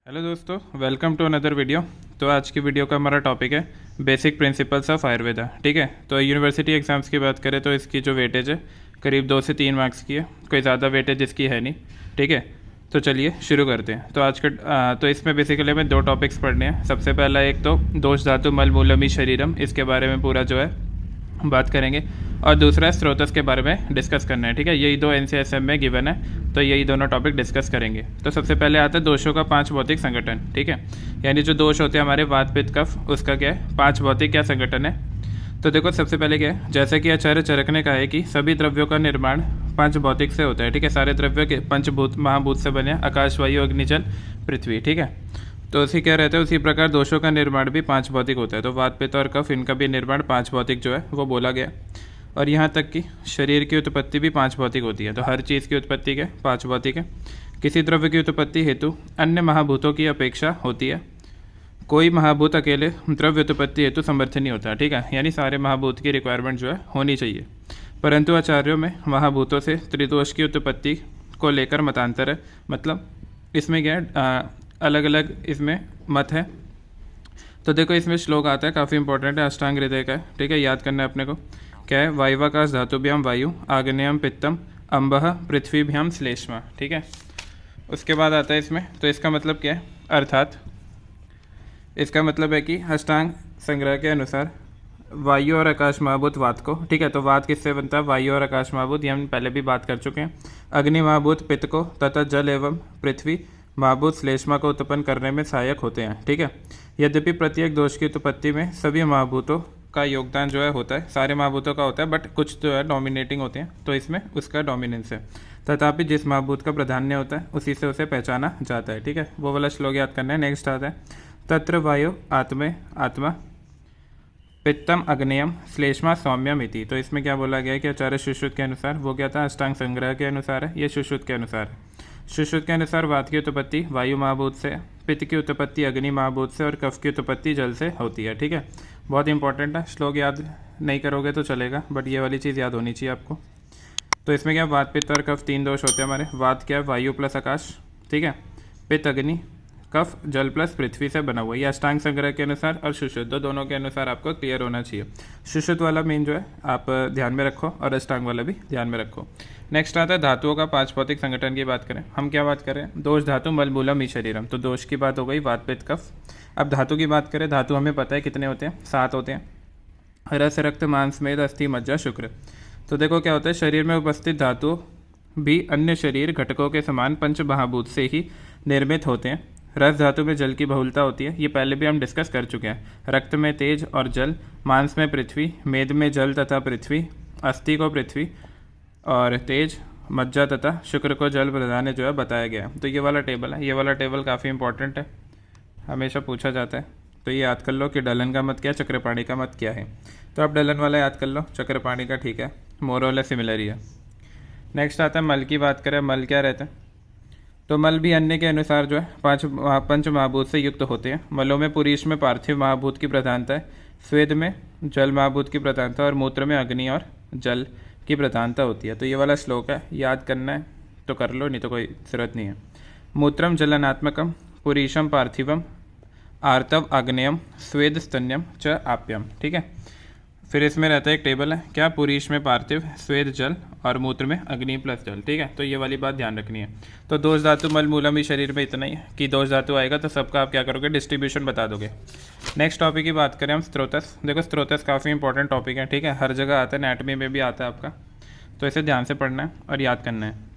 Hello दोस्तों, welcome to another video. तो आज की वीडियो का हमारा टॉपिक है बेसिक प्रिंसिपल्स ऑफ आयुर्वेदा। ठीक है, तो यूनिवर्सिटी एग्ज़ाम्स की बात करें तो इसकी जो वेटेज है करीब 2 से 3 मार्क्स की है, कोई ज़्यादा वेटेज इसकी है नहीं। ठीक है, तो चलिए शुरू करते हैं। तो आज का तो इसमें बेसिकली हमें 2 टॉपिक्स पढ़ने हैं। सबसे पहला एक तो दोष धातु मल मूलमी शरीरम, इसके बारे में पूरा जो है बात करेंगे, और दूसरा स्रोतस के बारे में डिस्कस करना है। ठीक है, यही दो एनसीएसएम में गिवन है, तो यही दोनों टॉपिक डिस्कस करेंगे। तो सबसे पहले आता है दोषों का 5 भौतिक संगठन। ठीक है, यानी जो दोष होते हैं हमारे वात पित्त कफ, उसका क्या है 5 भौतिक क्या संगठन है। तो देखो सबसे पहले क्या है, जैसे कि आचार्य चरक ने कहा है कि सभी द्रव्यों का निर्माण 5 भौतिक से होता है। ठीक है, सारे द्रव्य के पंचभूत महाभूत से बने, आकाश वायु अग्नि जल पृथ्वी। ठीक है, तो उसी क्या रहता है, उसी प्रकार दोषों का निर्माण भी 5 भौतिक होता है। तो वात पित्त और कफ, इनका भी निर्माण 5 भौतिक जो है वो बोला गया। और यहाँ तक कि शरीर की उत्पत्ति भी 5 भौतिक होती है। तो हर चीज़ की उत्पत्ति क्या 5 भौतिक है। किसी द्रव्य की उत्पत्ति हेतु अन्य महाभूतों की अपेक्षा होती है। कोई महाभूत अकेले द्रव्य उत्पत्ति हेतु समर्थ नहीं होता। ठीक है, यानी सारे महाभूत की रिक्वायरमेंट जो है होनी चाहिए। परंतु आचार्यों में महाभूतों से त्रिदोष की उत्पत्ति को लेकर मतांतर है। मतलब इसमें क्या है, अलग अलग इसमें मत है। तो देखो इसमें श्लोक आता है, काफ़ी इंपॉर्टेंट है, अष्टांग हृदय का है। ठीक है, याद करना है अपने को। क्या है, वायवाकाश धातुभ्याम वायु, आग्नेयम पित्तम, अम्बह पृथ्वीभ्याम श्लेष्मा। ठीक है, उसके बाद आता है इसमें, तो इसका मतलब क्या है, अर्थात इसका मतलब है कि अष्टांग संग्रह के अनुसार वायु और आकाश महाभूत वात को, ठीक है, तो वात किससे बनता है, वायु और आकाश महाभूत, ये हम पहले भी बात कर चुके हैं। अग्नि महाभूत पित्त को तथा जल एवं पृथ्वी महाभूत श्लेष्मा को उत्पन्न करने में सहायक होते हैं। ठीक है, यद्यपि प्रत्येक दोष की उत्पत्ति में सभी महाभूतों का योगदान जो है होता है, सारे महाभूतों का होता है, बट कुछ जो है डोमिनेटिंग होते हैं, तो इसमें उसका डोमिनेंस है। तथापि जिस महाभूत का प्राधान्य होता है उसी से उसे पहचाना जाता है। ठीक है, वो वाला श्लोक याद करना है। नेक्स्ट आता है, तत्र वायु आत्मा पित्तम अग्नेयम श्लेष्मा सौम्यम इति। तो इसमें क्या बोला गया है कि आचार्य सुश्रुत के अनुसार, वो क्या था, अष्टांग संग्रह के अनुसार है, ये सुश्रुत के अनुसार है। सुश्रुत के अनुसार वात की उत्पत्ति वायु महाभूत से, पित्त की उत्पत्ति अग्नि महाभूत से, और कफ की उत्पत्ति जल से होती है। ठीक है, बहुत इंपॉर्टेंट है, श्लोक याद नहीं करोगे तो चलेगा, बट ये वाली चीज़ याद होनी चाहिए आपको। तो इसमें क्या, वात पित्त और कफ 3 दोष होते हैं हमारे। वात क्या है, वायु प्लस आकाश। ठीक है, पित्त अग्नि, कफ जल प्लस पृथ्वी से बना हुआ है। ये अष्टांग संग्रह के अनुसार और सुश्रुत, दोनों के अनुसार आपको क्लियर होना चाहिए। सुश्रुत वाला मेन जो है आप ध्यान में रखो, और अष्टांग वाला भी ध्यान में रखो। नेक्स्ट आता है धातुओं का 5 भौतिक संगठन की बात करें। हम क्या बात करें, दोष धातु मल मूलम ही शरीरम। तो दोष की बात हो गई, वात पित्त कफ। अब धातु की बात करें, धातु हमें पता है कितने होते हैं, 7 होते हैं। रस रक्त मांस मेद अस्थि मज्जा शुक्र। तो देखो क्या होता है, शरीर में उपस्थित धातु भी अन्य शरीर घटकों के समान पंच महाभूत से ही निर्मित होते हैं। रस धातु में जल की बहुलता होती है, ये पहले भी हम डिस्कस कर चुके हैं। रक्त में तेज और जल, मांस में पृथ्वी, मेद में जल तथा पृथ्वी, अस्थि को पृथ्वी और तेज, मज्जा तथा शुक्र को जल प्रधान जो है बताया गया है। तो ये वाला टेबल है, ये वाला टेबल काफ़ी इंपॉर्टेंट है, हमेशा पूछा जाता है। तो ये याद कर लो कि डलन का मत क्या है, चक्रपाणी का मत क्या है। तो आप डलन वाला याद कर लो, चक्रपाणी का ठीक है, मोरल सिमिलर ही है। नेक्स्ट आता है मल की बात करें, मल क्या रहता है। तो मल भी अन्य के अनुसार जो है पंच महाभूत से युक्त होते हैं। मलों में पुरीष में पार्थिव महाभूत की प्रधानता है, स्वेद में जल महाभूत की प्रधानता, और मूत्र में अग्नि और जल की प्रधानता होती है। तो ये वाला श्लोक है, याद करना है तो कर लो, नहीं तो कोई ज़रूरत नहीं है। मूत्रम जलनात्मकम पुरीशम पार्थिवम आर्तव आग्नेयम स्वेद स्तन्यम च आप्यम। ठीक है, फिर इसमें रहता है एक टेबल है, क्या, पुरीष में पार्थिव, स्वेद जल, और मूत्र में अग्नि प्लस जल। ठीक है, तो ये वाली बात ध्यान रखनी है। तो दोष धातु मल मूलम ही शरीर में इतना ही है कि दोष धातु आएगा तो सबका आप क्या करोगे, डिस्ट्रीब्यूशन बता दोगे। नेक्स्ट टॉपिक की बात करें हम, स्त्रोतस। देखो स्त्रोतस काफ़ी इंपॉर्टेंट टॉपिक है। ठीक है, हर जगह आता है, एनाटॉमी में भी आता है आपका, तो इसे ध्यान से पढ़ना है और याद करना है।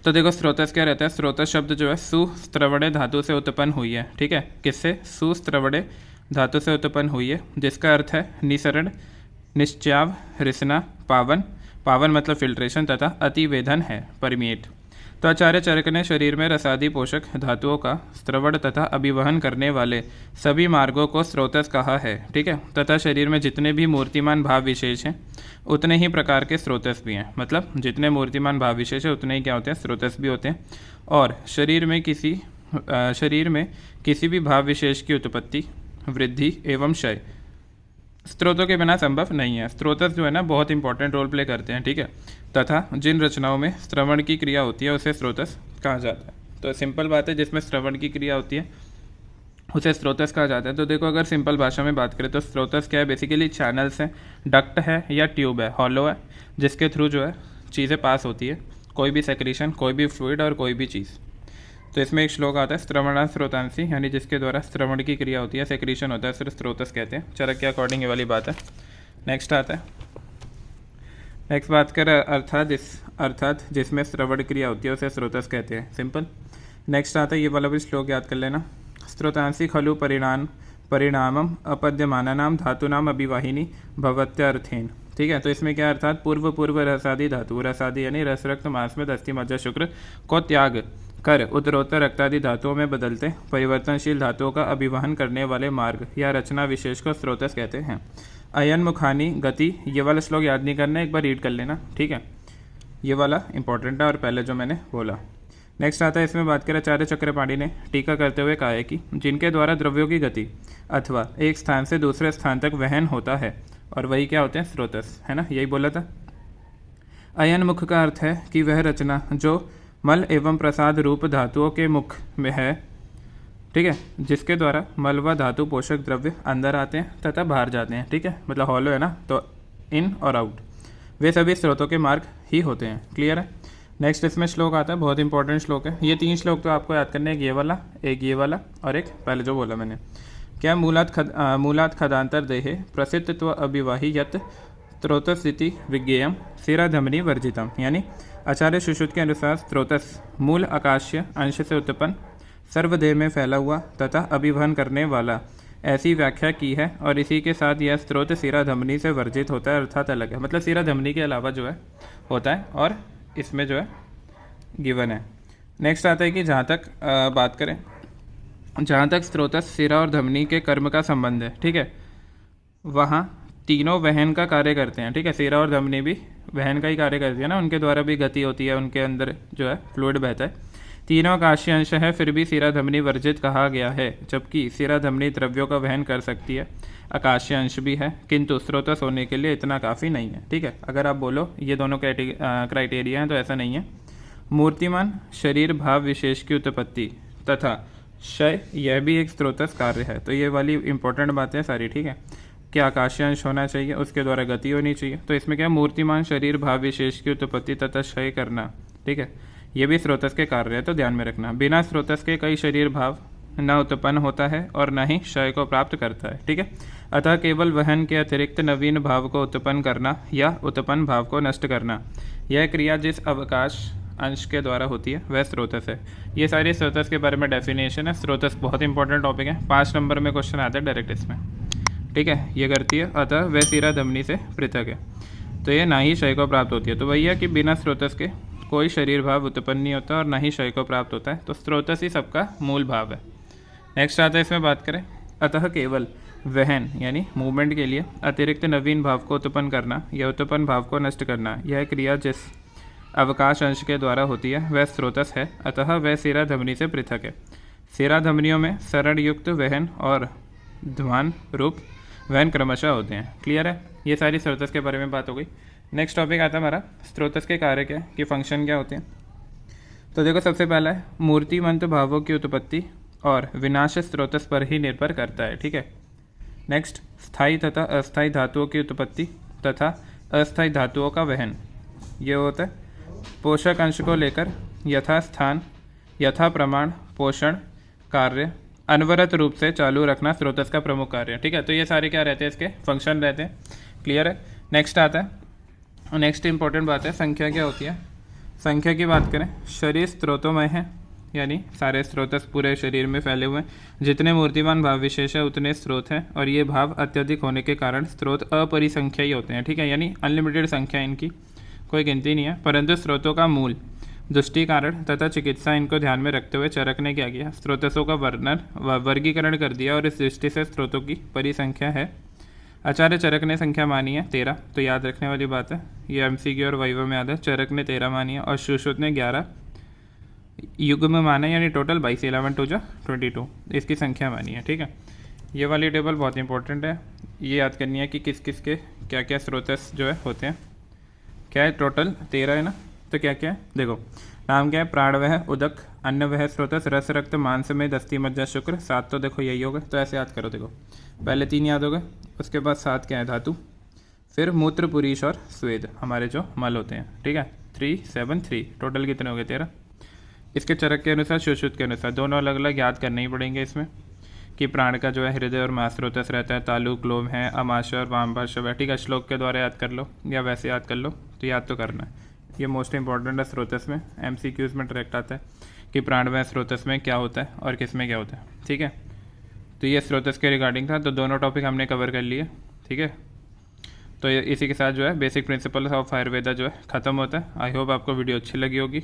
तो देखो स्त्रोतस क्या रहता है, स्त्रोतस शब्द जो है सुस्त्रवणे धातु से उत्पन्न हुई है। ठीक है, किससे, सुस्त्रवणे धातु से उत्पन्न हुई है, जिसका अर्थ है निसरण, निश्चाव, रिसना, पावन, पावन मतलब फिल्ट्रेशन, तथा अतिवेदन है, परमिएट। तो आचार्य चरक ने शरीर में रसादि पोषक धातुओं का स्त्रवण तथा अभिवहन करने वाले सभी मार्गों को स्रोतस कहा है। ठीक है, तथा शरीर में जितने भी मूर्तिमान भाव विशेष हैं उतने ही प्रकार के स्रोतस भी हैं। मतलब जितने मूर्तिमान भाव विशेष है उतने ही क्या होते हैं, स्रोतस भी होते हैं। और शरीर में किसी भी भाव विशेष की उत्पत्ति, वृद्धि एवं क्षय स्रोतों के बिना संभव नहीं है। स्रोतस जो है ना बहुत इंपॉर्टेंट रोल प्ले करते हैं। ठीक है, तथा जिन रचनाओं में श्रवण की क्रिया होती है उसे स्रोतस कहा जाता है। तो सिंपल बात है, जिसमें श्रवण की क्रिया होती है उसे स्रोतस कहा जाता है। तो देखो अगर सिंपल भाषा में बात करें तो स्रोतस क्या है, बेसिकली चैनल्स हैं, डक्ट है या ट्यूब है, हॉलो है, जिसके थ्रू जो है चीज़ें पास होती है, कोई भी सेक्रीशन, कोई भी फ्लूइड और कोई भी चीज़। तो इसमें एक श्लोक आता है, श्रवणा स्रोतांसी, यानी जिसके द्वारा श्रवण की क्रिया होती है, सेक्रीशन होता है, सिर्फ स्रोतस कहते हैं। चरक के अकॉर्डिंग ये वाली बात है। नेक्स्ट आता है, नेक्स्ट बात करें अर्थात जिसमें श्रवण क्रिया होती है उसे स्रोतस कहते हैं, सिंपल। नेक्स्ट आता है, ये वाला भी श्लोक याद कर लेना, स्रोतांसी खलु परिणामम अपद्यमानानाम धातुनाम अभिवाहिनी भवत्यर्थेन। ठीक है, तो इसमें क्या अर्थात पूर्व रसादि धातु, रसादि यानी रस रक्त मांस में अस्थि मज्जा शुक्र को त्याग कर उत्तरोत्तर रक्तादि धातुओं में बदलते परिवर्तनशील धातुओं का अभिवहन करने वाले मार्ग या रचना विशेष को स्रोतस कहते हैं। अयन मुखानी गति, ये वाला श्लोक याद नहीं करना, एक बार रीड कर लेना, ठीक है, ये वाला इंपॉर्टेंट है और पहले जो मैंने बोला। नेक्स्ट आता है, इसमें बात करें आचार्य चक्रपाणी ने टीका करते हुए कहा है कि जिनके द्वारा द्रव्यों की गति अथवा एक स्थान से दूसरे स्थान तक वहन होता है, और वही क्या होते हैं, स्रोतस, है ना, यही बोला था। अयन मुख का अर्थ है कि वह रचना जो मल एवं प्रसाद रूप धातुओं के मुख में है, ठीक है, जिसके द्वारा मल व धातु पोषक द्रव्य अंदर आते हैं तथा बाहर जाते हैं, ठीक है, मतलब हॉलो है ना, तो इन और आउट, वे सभी स्रोतों के मार्ग ही होते हैं। क्लियर है। नेक्स्ट इसमें श्लोक आता है, बहुत इंपॉर्टेंट श्लोक है, ये 3 श्लोक तो आपको याद करने, एक ये वाला और एक पहले जो बोला मैंने, क्या मूलात खदांतर देहे प्रसिद्धत्व अभिवाही यत स्त्रोतस्थिति विज्ञेयम सिराधमनी वर्जितम, यानी आचार्य सुश्रुत के अनुसार स्त्रोतस मूल आकाशीय अंश से उत्पन्न सर्वदेह में फैला हुआ तथा अभिवहन करने वाला, ऐसी व्याख्या की है, और इसी के साथ यह स्त्रोत सिराधमनी से वर्जित होता है, अर्थात अलग है, मतलब सिराधमनी के अलावा जो है होता है, और इसमें जो है गिवन है। नेक्स्ट आता है कि जहाँ तक स्त्रोतस सिरा और धमनी के कर्म का संबंध है, ठीक है, वहाँ तीनों वहन का कार्य करते हैं, ठीक है, सिरा और धमनी भी वहन का ही कार्य करती है ना, उनके द्वारा भी गति होती है, उनके अंदर जो है फ्लूइड बहता है, तीनों आकाशीय अंश है, फिर भी सिरा धमनी वर्जित कहा गया है, जबकि सिरा धमनी द्रव्यों का वहन कर सकती है, आकाशीय अंश भी है, किंतु स्रोतस होने के लिए इतना काफ़ी नहीं है, ठीक है। अगर आप बोलो ये दोनों क्राइटेरिया हैं तो ऐसा नहीं है। मूर्तिमान शरीर भाव विशेष की उत्पत्ति तथा क्षय, यह भी एक स्रोतस कार्य है, तो ये वाली इंपॉर्टेंट बातें सारी, ठीक है, कि आकाशीय अंश होना चाहिए, उसके द्वारा गति होनी चाहिए, तो इसमें क्या मूर्तिमान शरीर भाव विशेष की उत्पत्ति तथा क्षय करना, ठीक है, ये भी स्रोतस के कार्य है, तो ध्यान में रखना। बिना स्रोतस के कई शरीर भाव न उत्पन्न होता है और न ही क्षय को प्राप्त करता है, ठीक है, अतः केवल वहन के अतिरिक्त नवीन भाव को उत्पन्न करना या उत्पन्न भाव को नष्ट करना, यह क्रिया जिस अवकाश अंश के द्वारा होती है वह स्रोतस है। ये सारी स्रोतस के बारे में डेफिनेशन है। स्रोतस बहुत इंपॉर्टेंट टॉपिक है, 5 नंबर में क्वेश्चन आता है डायरेक्ट इसमें, ठीक है, ये करती है, अतः वह सिरा धमनी से पृथक है, तो ये ना ही क्षय को प्राप्त होती है। तो वही है कि बिना स्रोतस के कोई शरीर भाव उत्पन्न नहीं होता और ना ही क्षय को प्राप्त होता है, तो स्रोतस ही सबका मूल भाव है। नेक्स्ट आता है, इसमें बात करें, अतः केवल वहन यानी मूवमेंट के लिए अतिरिक्त नवीन भाव को उत्पन्न करना या उत्पन्न भाव को नष्ट करना, यह क्रिया जिस अवकाश अंश के द्वारा होती है वह स्रोतस है, अतः वह सिरा धमनी से पृथक है। सिरा धमनियों में सरण युक्त वहन और ध्वान रूप वहन क्रमशः होते हैं। क्लियर है, ये सारी स्रोतस के बारे में बात हो गई। नेक्स्ट टॉपिक आता है हमारा स्रोतस के कार्य क्या है, कि फंक्शन क्या होते हैं। तो देखो सबसे पहला है मूर्तिमंत भावों की उत्पत्ति और विनाश स्रोतस पर ही निर्भर करता है, ठीक है। नेक्स्ट स्थायी तथा अस्थायी धातुओं की उत्पत्ति तथा अस्थायी धातुओं का वहन, ये होता है पोषक अंश को लेकर यथा स्थान यथा प्रमाण पोषण कार्य अनवरत रूप से चालू रखना स्रोतस का प्रमुख कार्य है, ठीक है। तो ये सारे क्या रहते हैं, इसके फंक्शन रहते हैं। क्लियर है। नेक्स्ट आता है, नेक्स्ट इंपॉर्टेंट बात है संख्या क्या होती है। संख्या की बात करें, शरीर स्रोतोमय है, यानी सारे स्रोतस पूरे शरीर में फैले हुए हैं, जितने मूर्तिमान भाव विशेष है उतने स्रोत हैं, और ये भाव अत्यधिक होने के कारण स्रोत अपरिसंख्यायी होते हैं, ठीक है, यानी अनलिमिटेड संख्या, इनकी कोई गिनती नहीं है। परंतु स्रोतों का मूल दृष्टि कारण तथा चिकित्सा इनको ध्यान में रखते हुए चरक ने क्या किया, स्रोतसों का वर्गीकरण कर दिया, और इस दृष्टि से स्रोतों की परिसंख्या है। आचार्य चरक ने संख्या मानी है 13, तो याद रखने वाली बात है, ये एमसीक्यू और वाइवा में आता है। चरक ने 13 मानी है और सुश्रुत ने 11 युग्म में माना है, यानी टोटल 22, 11 2 22 इसकी संख्या मानी है, ठीक है। ये वाली टेबल बहुत इंपॉर्टेंट है, ये याद करनी है कि किस किस के क्या क्या स्रोतस जो है होते हैं। क्या है, टोटल 13 है ना, तो क्या क्या है देखो, नाम क्या है? प्राणवह, उदक, अन्नवह, स्रोतस, रस, रक्त, मांस में, दस्ती, मज्जा, शुक्र। 7 तो देखो यही हो गए, तो ऐसे याद करो। देखो पहले 3 याद हो गए, उसके बाद 7 क्या है? धातु, फिर मूत्र, पुरीश और स्वेद, हमारे जो मल होते हैं। ठीक है, 3 7 3, टोटल कितने हो गए? 13। इसके चरक के अनुसार, सुश्रुत के अनुसार, दोनों अलग अलग याद करने ही पड़ेंगे इसमें, कि प्राण का जो है हृदय और मांसरोतस रहता है, तालुक, लोम है, अमाशय और वामभाष्य है। ठीक है, श्लोक के द्वारा याद कर लो या वैसे याद कर लो, तो याद तो करना है। ये मोस्ट इंपॉर्टेंट है स्रोतस में, MCQs में डायरेक्ट आता है कि प्राणमय स्रोतस में क्या होता है और किस में क्या होता है। ठीक है, तो ये स्रोतस के रिगार्डिंग था, तो दोनों टॉपिक हमने कवर कर लिए। ठीक है, तो इसी के साथ जो है बेसिक प्रिंसिपल्स ऑफ आयुर्वेदा जो है ख़त्म होता है। आई होप आपको वीडियो अच्छी लगी होगी।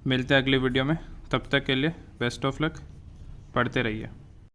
मिलते हैं अगली वीडियो में, तब तक के लिए बेस्ट ऑफ लक, पढ़ते रहिए।